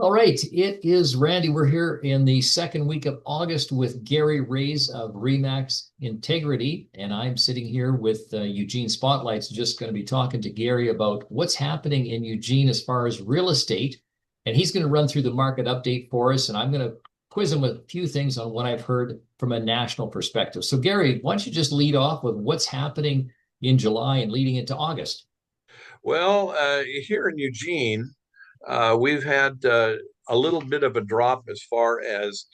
All right, it is Randy. We're here in the second week of August with Gary Raze of Remax Integrity, and I'm sitting here with Eugene Spotlights, just going to be talking to Gary about what's happening in Eugene as far as real estate, and he's going to run through the market update for us, and I'm going to quiz him with a few things on what I've heard from a national perspective. So, Gary, why don't you just lead off with what's happening in July and leading into August? Well, here in Eugene, we've had a little bit of a drop as far as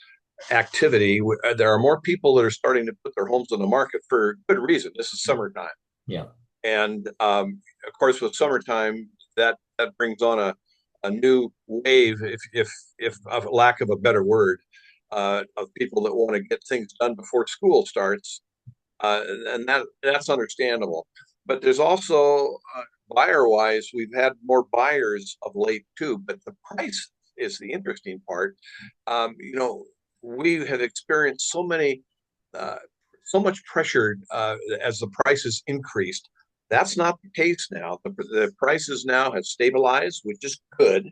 activity. There are more people that are starting to put their homes on the market for good reason. This is summertime, Yeah. and of course, with summertime, that brings on a new wave, if of lack of a better word, of people that want to get things done before school starts, and that's understandable. But there's also buyer wise, we've had more buyers of late too. But the price is the interesting part. We have experienced uh, so much pressure as the prices increased. That's not the case now. The prices now have stabilized, which is good.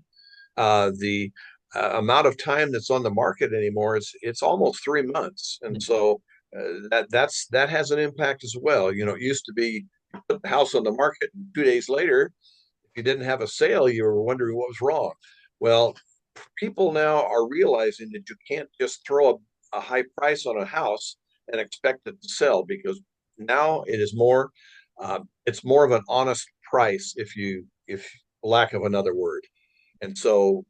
The amount of time that's on the market anymore is it's almost 3 months, and so that has an impact as well. It used to be you put the house on the market, and 2 days later, if you didn't have a sale, you were wondering what was wrong. Well, people now are realizing that you can't just throw a high price on a house and expect it to sell because now it's more of an honest price if lack of another word. And so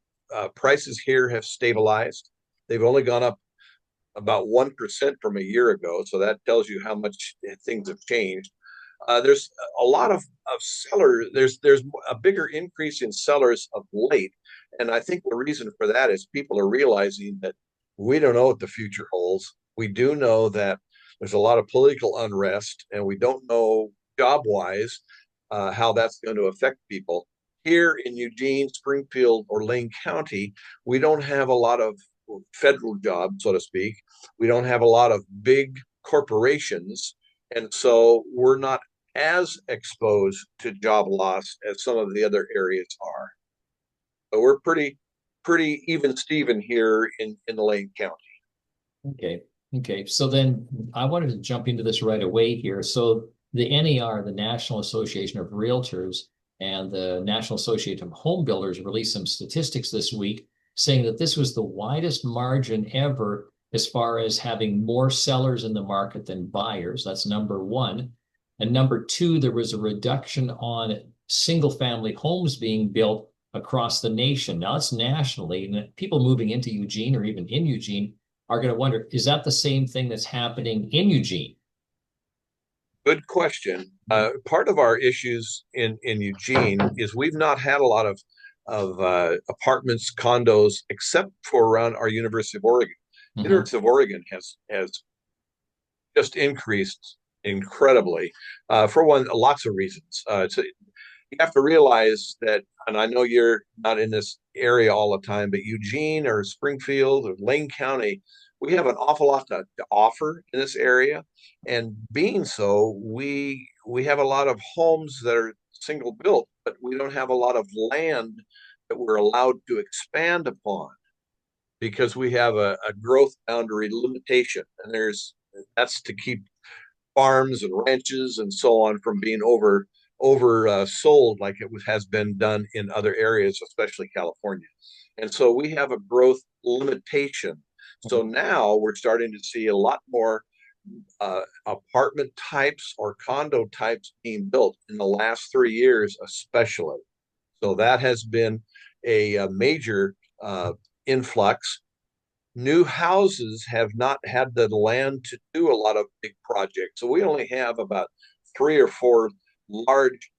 prices here have stabilized. They've only gone up about 1% from a year ago. So that tells you how much things have changed. There's a lot of sellers. There's a bigger increase in sellers of late. And I think the reason for that is people are realizing that we don't know what the future holds. We do know that there's a lot of political unrest, and we don't know job wise how that's going to affect people. Here in Eugene, Springfield, or Lane County, we don't have a lot of federal jobs, so to speak. We don't have a lot of big corporations. And so we're not as exposed to job loss as some of the other areas are. But we're pretty even Steven here in Lane County. Okay. Okay. So then I wanted to jump into this right away here. So the NAR, the National Association of Realtors, and the National Association of Home Builders released some statistics this week saying that this was the widest margin ever as far as having more sellers in the market than buyers. That's number one. And number two, there was a reduction on single family homes being built across the nation. Now it's nationally, and people moving into Eugene or even in Eugene are going to wonder, is that the same thing that's happening in Eugene? Good question. Part of our issues in Eugene is we've not had a lot of apartments, condos, except for around our University of Oregon. Mhm. University of Oregon has just increased incredibly for one, lots of reasons. So you have to realize that, and I know you're not in this area all the time, but Eugene or Springfield or Lane County, we have an awful lot to offer in this area. And being so, we have a lot of homes that are single built, but we don't have a lot of land that we're allowed to expand upon because we have a growth boundary limitation. And that's to keep farms and ranches and so on from being sold like has been done in other areas, especially California. And so we have a growth limitation. So now we're starting to see a lot more apartment types or condo types being built in the last 3 years, especially. So that has been a major influx. New houses have not had the land to do a lot of big projects. So we only have about 3 or 4 large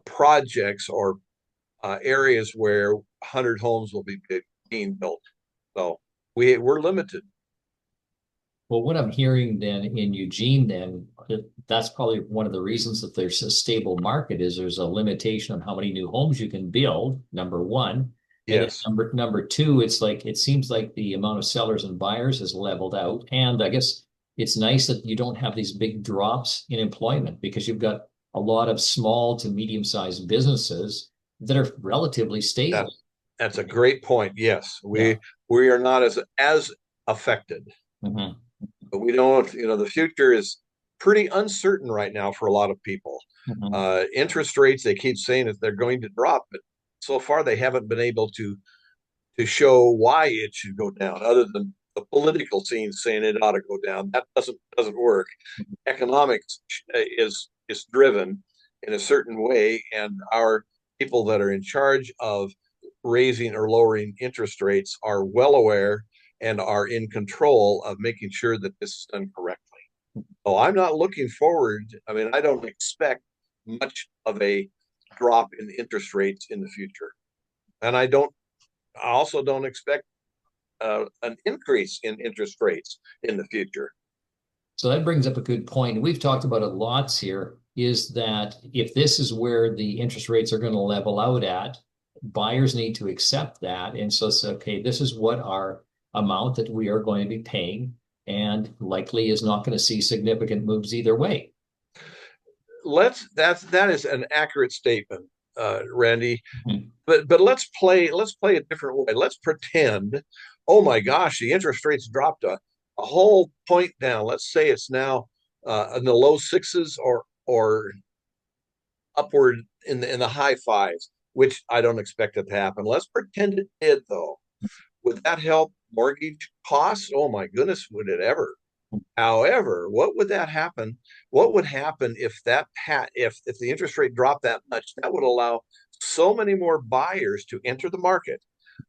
projects or areas where 100 homes will be being built. So we're limited. Well, what I'm hearing then in Eugene, then that's probably one of the reasons that there's a stable market is there's a limitation on how many new homes you can build, number one. And then Yes, number two, it's like it seems like the amount of sellers and buyers has leveled out. And I guess it's nice that you don't have these big drops in employment because you've got a lot of small to medium-sized businesses that are relatively that stable. That's a great point. Yes, Yeah. we are not as affected, Hmm. but we don't. The future is pretty uncertain right now for a lot of people. Hmm. Interest rates, they keep saying that they're going to drop, but so far they haven't been able to show why it should go down, other than the political scene saying it ought to go down. That doesn't work. Economics is driven in a certain way, and our people that are in charge of raising or lowering interest rates are well aware and are in control of making sure that this is done correctly. So I'm not looking forward. I mean, I don't expect much of a drop in interest rates in the future, and I also don't expect an increase in interest rates in the future. So that brings up a good point. And we've talked about it lots here, is that if this is where the interest rates are going to level out at, buyers need to accept that. And so it's okay, this is what our amount that we are going to be paying, and likely is not going to see significant moves either way. That is an accurate statement, Randy. Mhm. But let's play a different way. Let's pretend, oh my gosh, the interest rates dropped a whole point down. Let's say it's now in the low sixes or upward in the high fives, which I don't expect it to happen. Let's pretend it did, though. Would that help mortgage costs? Oh my goodness, would it ever? However, what would that happen? What would happen if if the interest rate dropped that much? That would allow so many more buyers to enter the market.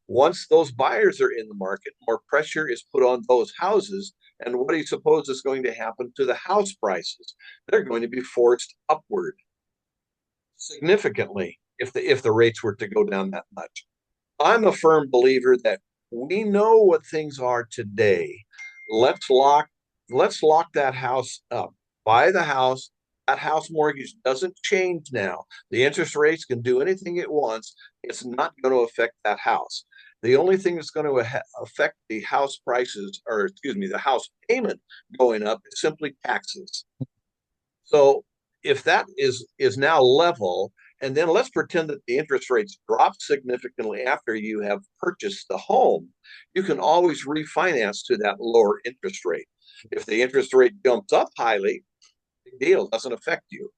Once those buyers are in the market, more pressure is put on those houses. And what do you suppose is going to happen to the house prices? They're going to be forced upward significantly if the rates were to go down that much. I'm a firm believer that we know what things are today. Let's lock let's lock that house up. Buy the house. That house mortgage doesn't change now. The interest rates can do anything it wants. It's not going to affect that house. The only thing that's going to affect the house prices, or excuse me, the house payment going up is simply taxes. So if that is now level, and then let's pretend that the interest rates drop significantly after you have purchased the home, you can always refinance to that lower interest rate. If the interest rate jumps up highly, big deal, doesn't affect you.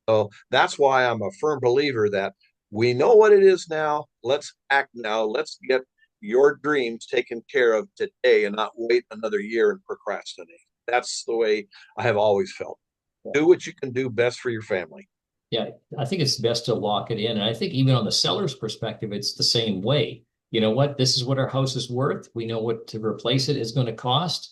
So that's why I'm a firm believer that we know what it is now. Let's act now. Let's get your dreams taken care of today and not wait another year and procrastinate. That's the way I have always felt. Do what you can do best for your family. Yeah, I think it's best to lock it in. And I think even on the seller's perspective, it's the same way. You know what? This is what our house is worth. We know what to replace it is going to cost.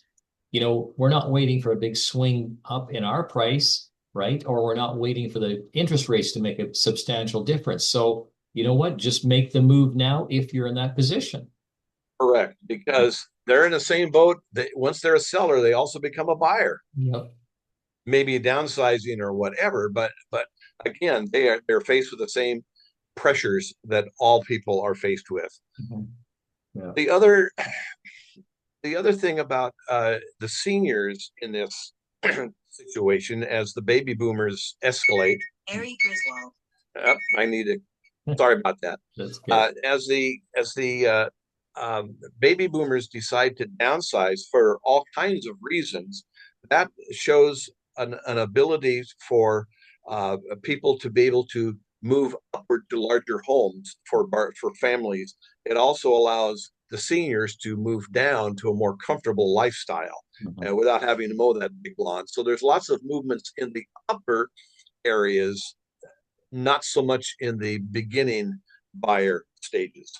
We're not waiting for a big swing up in our price, right? Or we're not waiting for the interest rates to make a substantial difference. So, you know what? Just make the move now if you're in that position. Correct, because they're in the same boat. Once they're a seller, they also become a buyer. Yep. Maybe downsizing or whatever, but again, they're faced with the same pressures that all people are faced with. Mhm. Yeah. The other the other thing about the seniors in this situation, as the baby boomers escalate, I need to. Sorry about that. That's good. As the baby boomers decide to downsize for all kinds of reasons, that shows an ability for people to be able to move upward to larger homes for families. It also allows the seniors to move down to a more comfortable lifestyle Mhm. without having to mow that big lawn. So there's lots of movements in the upper areas, not so much in the beginning buyer stages.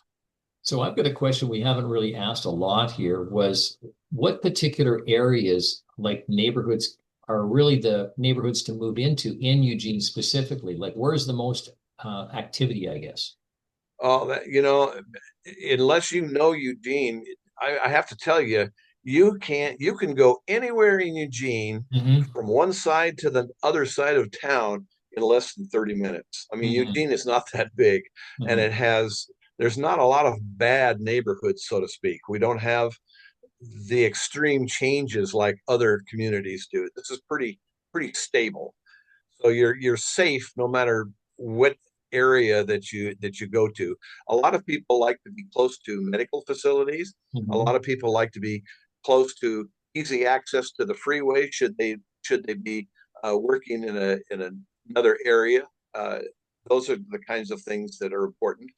So I've got a question we haven't really asked a lot here was what particular areas, like neighborhoods, are really the neighborhoods to move into in Eugene specifically? Like where's the most activity, I guess? Oh, unless you know Eugene, I have to tell you, you can go anywhere in Eugene Hmm. from one side to the other side of town in less than 30 minutes. I mean, Hmm. Eugene is not that big, and Hmm. there's not a lot of bad neighborhoods, so to speak. We don't have the extreme changes like other communities do. This is pretty stable. So you're safe no matter what area that you go to. A lot of people like to be close to medical facilities. A Mhm. lot of people like to be close to easy access to the freeway should they be working in another area. Those are the kinds of things that are important.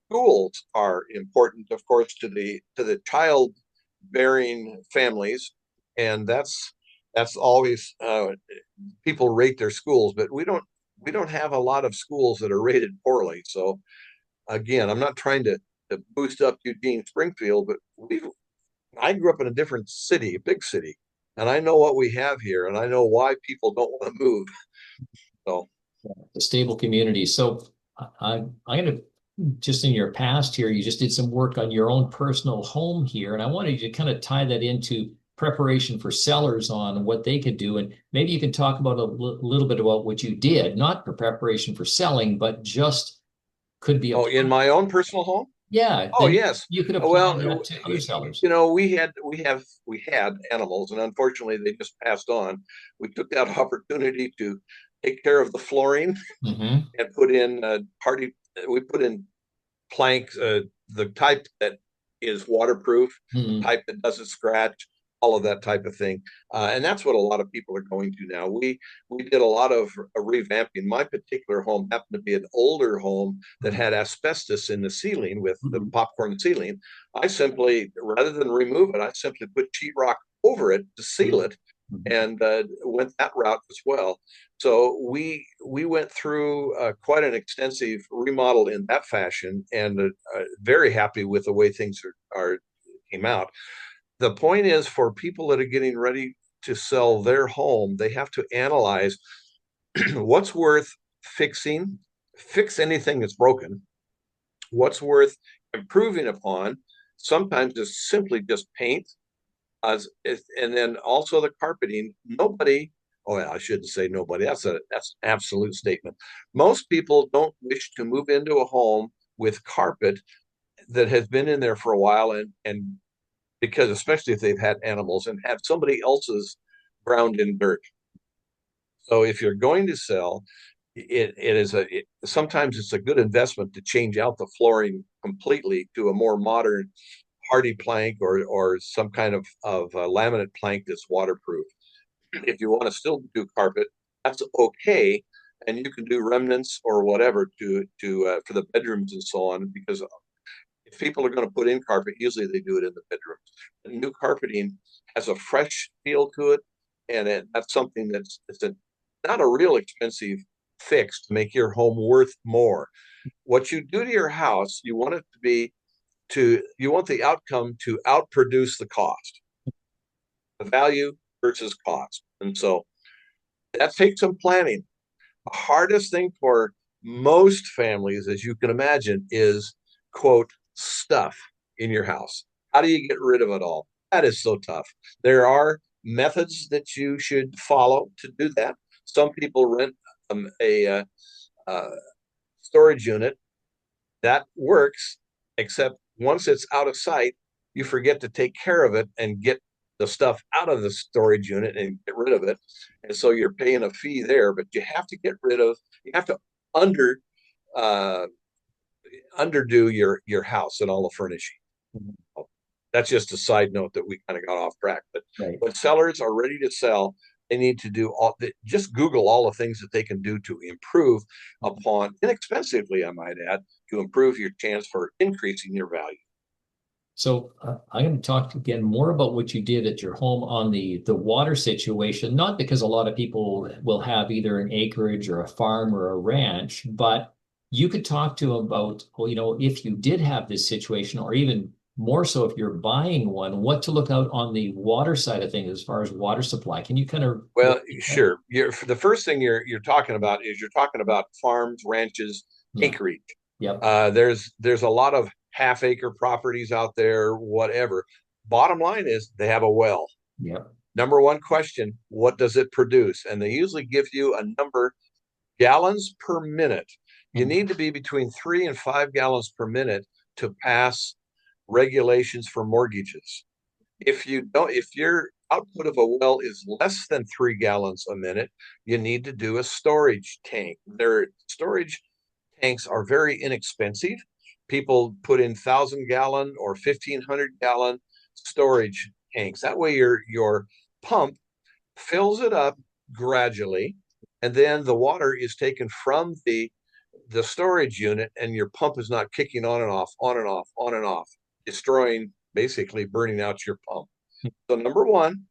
Schools are important, of course, to the child bearing families, and that's always people rate their schools, but we don't have a lot of schools that are rated poorly. So again, I'm not trying to boost up Eugene Springfield, but I grew up in a different city, a big city, and I know what we have here, and I know why people don't want to move. So The stable community. So I'm going to just in your past here, you just did some work on your own personal home here, and I wanted you to kind of tie that into preparation for sellers on what they could do, and maybe you can talk about little bit about what you did, not for preparation for selling, but just could be oh, in applied. my own personal home. Yeah, Oh then yes. you could apply that Well, to other sellers. you know, we had animals, and unfortunately, they just passed on. We took that opportunity to take care of the flooring Hmm. and put in party. We put in planks, the type that is waterproof, the Hmm. type that doesn't scratch, all of that type of thing. And that's what a lot of people are going to now. We did a lot of revamping. My particular home happened to be an older home that had asbestos in the ceiling with the Hmm. popcorn ceiling. I simply, rather than remove it, I simply put sheetrock over it to seal it Hmm. and went that route as well. So we went through quite an extensive remodel in that fashion, and very happy with the way things are came out. The point is, for people that are getting ready to sell their home, they have to analyze what's worth fixing, fix anything that's broken, what's worth improving upon. Sometimes it's simply just paint, and then also the carpeting. Nobody, oh, I shouldn't say nobody. That's an absolute statement. Most people don't wish to move into a home with carpet that has been in there for a while, and because especially if they've had animals and have somebody else's ground in dirt. So if you're going to sell, sometimes it's a good investment to change out the flooring completely to a more modern hardy plank or some kind of laminate plank that's waterproof. If you want to still do carpet, that's okay, and you can do remnants or whatever to for the bedrooms and so on. Because if people are going to put in carpet, usually they do it in the bedrooms. The new carpeting has a fresh feel to it, and that's something it's not a real expensive fix to make your home worth more. What you do to your house, you want it to be you want the outcome to outproduce the cost, the value versus cost. And so that takes some planning. The hardest thing for most families, as you can imagine, is quote stuff in your house. How do you get rid of it all? That is so tough. There are methods that you should follow to do that. Some people rent uh, storage unit that works, except once it's out of sight, you forget to take care of it and get the stuff out of the storage unit and get rid of it. And so you're paying a fee there, but you have to get rid of, you have to under uh, underdo your house and all the furnishing. That's just a side note that we kind of got off track. But Right. when sellers are ready to sell, they need to do just Google all the things that they can do to improve upon inexpensively, I might add, to improve your chance for increasing your value. So I'm going to talk again more about what you did at your home on the water situation, not because a lot of people will have either an acreage or a farm or a ranch, but you could talk to them about, well, if you did have this situation, or even more so if you're buying one, what to look out on the water side of things as far as water supply. Can you kind of Well, sure. The first thing you're talking about is you're talking about farms, ranches, yeah, acreage. yep, There's a lot of half acre properties out there, whatever. Bottom line is they have a well. yep. Number one question, what does it produce? And they usually give you a number, gallons per minute. You Mhm. need to be between 3 and 5 gallons per minute to pass regulations for mortgages. If your output of a well is less than 3 gallons a minute, you need to do a storage tank. Their storage tanks are very inexpensive. People put in 1,000 gallon or 1,500 gallon storage tanks. That way your pump fills it up gradually, and then the water is taken from the storage unit, and your pump is not kicking on and off, on and off, on and off, destroying, basically burning out your pump. So number one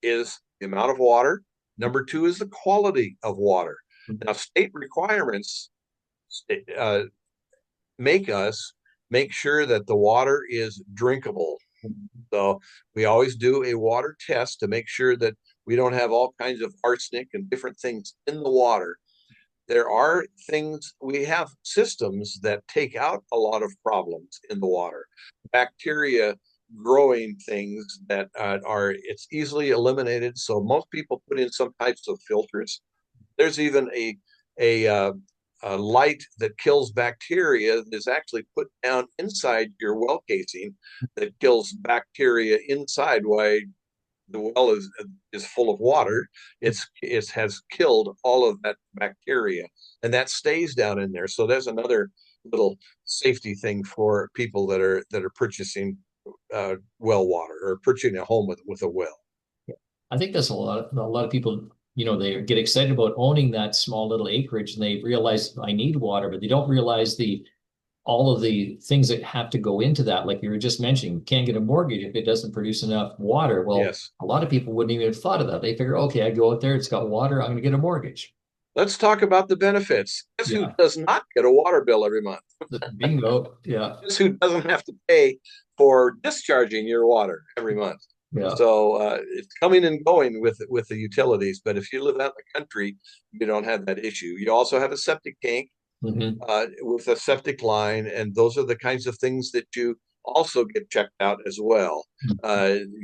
is the amount of water. Number two is the quality of water. Now, state requirements uh, make us make sure that the water is drinkable. So we always do a water test to make sure that we don't have all kinds of arsenic and different things in the water. There are things, we have systems that take out a lot of problems in the water. Bacteria growing things that it's easily eliminated. So most people put in some types of filters. There's even a a light that kills bacteria that is actually put down inside your well casing that kills bacteria inside. Why the well is full of water, it has killed all of that bacteria, and that stays down in there. So there's another little safety thing for people that are purchasing well water or purchasing a home with a well. I think that's a lot of people, they get excited about owning that small little acreage and they realize I need water, but they don't realize the all of the things that have to go into that. Like you were just mentioning, you can't get a mortgage if it doesn't produce enough water. Well, Yes. a lot of people wouldn't even have thought of that. They figure, okay, I go out there, it's got water, I'm going to get a mortgage. Let's talk about the benefits. Guess who Yeah. does not get a water bill every month? Bingo. Yeah. Guess who doesn't have to pay for discharging your water every month? Yeah. So it's coming and going with the utilities. But if you live out in the country, you don't have that issue. You also have a septic tank Hmm. with a septic line, and those are the kinds of things that you also get checked out as well.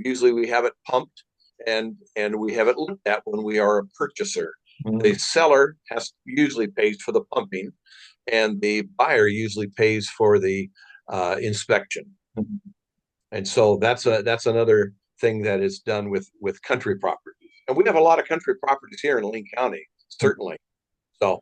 Usually, we have it pumped and we have it looked at when we are a purchaser. The Hmm. seller usually pays for the pumping, and the buyer usually pays for the inspection. And so that's another thing that is done with country properties. And we have a lot of country properties here in Lane County, certainly. So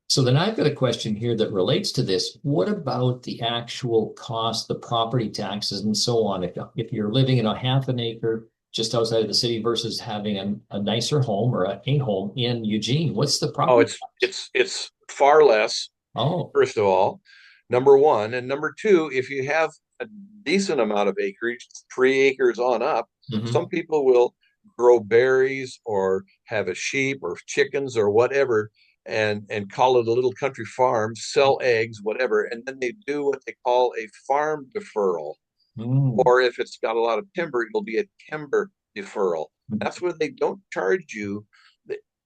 So then I've got a question here that relates to this. What about the actual cost, the property taxes and so on? If you're living in a half an acre just outside of the city versus having a nicer home or a home in Eugene, what's the oh, property it's tax? it's it's far less, Oh. first of all, number one. And number two, if you have a decent amount of acreage, 3 acres on up, Hmm. some people will grow berries or have a sheep or chickens or whatever and call it a little country farm, sell eggs, whatever, and then they do what they call a farm deferral. Mm. Or if it's got a lot of timber, it'll be a timber deferral. That's where they don't charge you.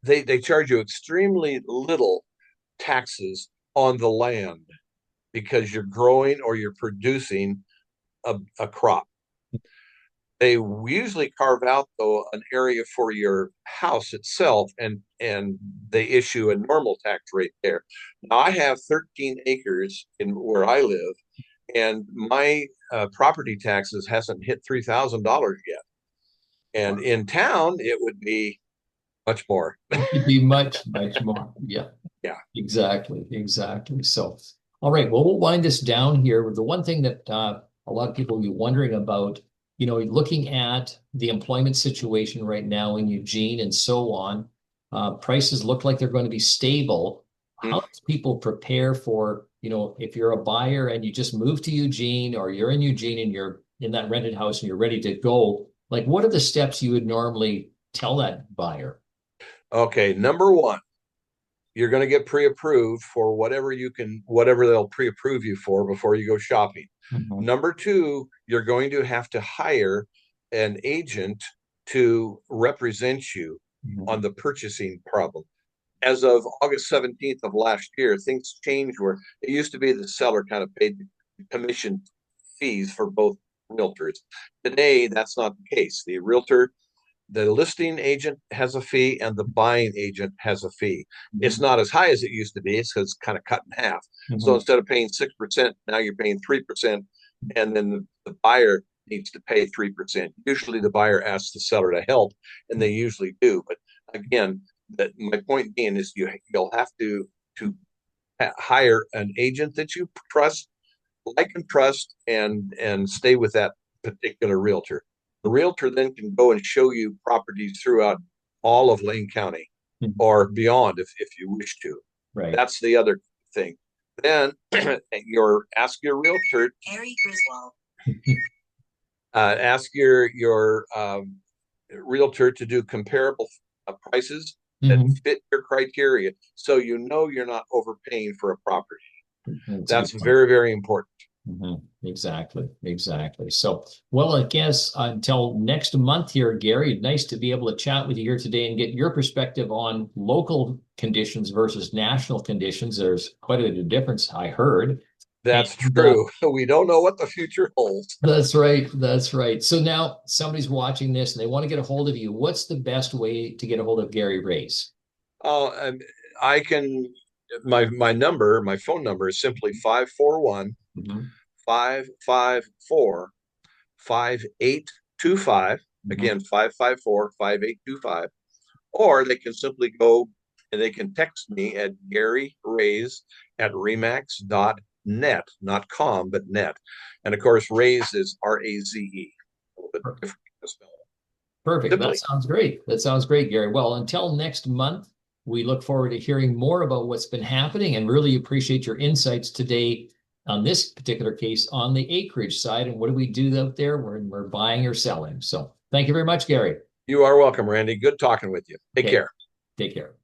They charge you extremely little taxes on the land because you're growing or you're producing a crop. They usually carve out though an area for your house itself, and they issue a normal tax rate there. Now I have 13 acres in where I live, and my property taxes hasn't hit $3,000 yet. And Wow. in town, it would be much more. It'd be much, much more. Yeah, Yeah. exactly, exactly. So, all right, well, we'll wind this down here. The one thing that a lot of people will be wondering about, looking at the employment situation right now in Eugene and so on, prices look like they're going to be stable. How does people prepare for, if you're a buyer and you just moved to Eugene or you're in Eugene and you're in that rented house and you're ready to go, like what are the steps you would normally tell that buyer? Okay. Number one, you're going to get pre-approved for whatever they'll pre-approve you for before you go shopping. Mhm. Number two, you're going to have to hire an agent to represent you on Mhm. the purchasing problem. As of August 17th of last year, things changed where it used to be the seller kind of paid commission fees for both realtors. Today, that's not the case. The listing agent has a fee and the buying agent has a fee. It's Mhm. not as high as it used to be. It's because it's kind of cut in half. So Mhm. instead of paying 6%, now you're paying 3%, and then the buyer needs to pay 3%. Usually the buyer asks the seller to help, and they usually do. But again, my point being is you'll have to hire an agent that you trust, like and trust, and stay with that particular realtor. The realtor then can go and show you properties throughout all of Lane County Mhm. or beyond if you wish to. Right. That's the other thing. Then ask your realtor. Harry Griswold. Ask your realtor to do comparable prices that Mhm. fit your criteria, so you know you're not overpaying for a property. That's a That's good point. very, very important. Exactly, exactly. So, well, I guess until next month here, Gary, nice to be able to chat with you here today and get your perspective on local conditions versus national conditions. There's quite a bit of difference, I heard. That's And true. We don't know what the future holds. that's right. That's right. So now somebody's watching this and they want to get a hold of you. What's the best way to get a hold of Gary Raze? Uh, I can my phone number is simply 541 Mhm. 554 5825. Mhm. Again, 554 5825. Or they can simply go and they can text me at Gary Raze at remax.net, not com, but net. And of course, Raze is Raze. A little bit different to spell. Perfect. That Simply. sounds great. That sounds great, Gary. Well, until next month, we look forward to hearing more about what's been happening and really appreciate your insights today on this particular case on the acreage side and what do we do out there when we're buying or selling. So thank you very much, Gary. You are welcome, Randy. Good talking with you. Take Okay, care. take care.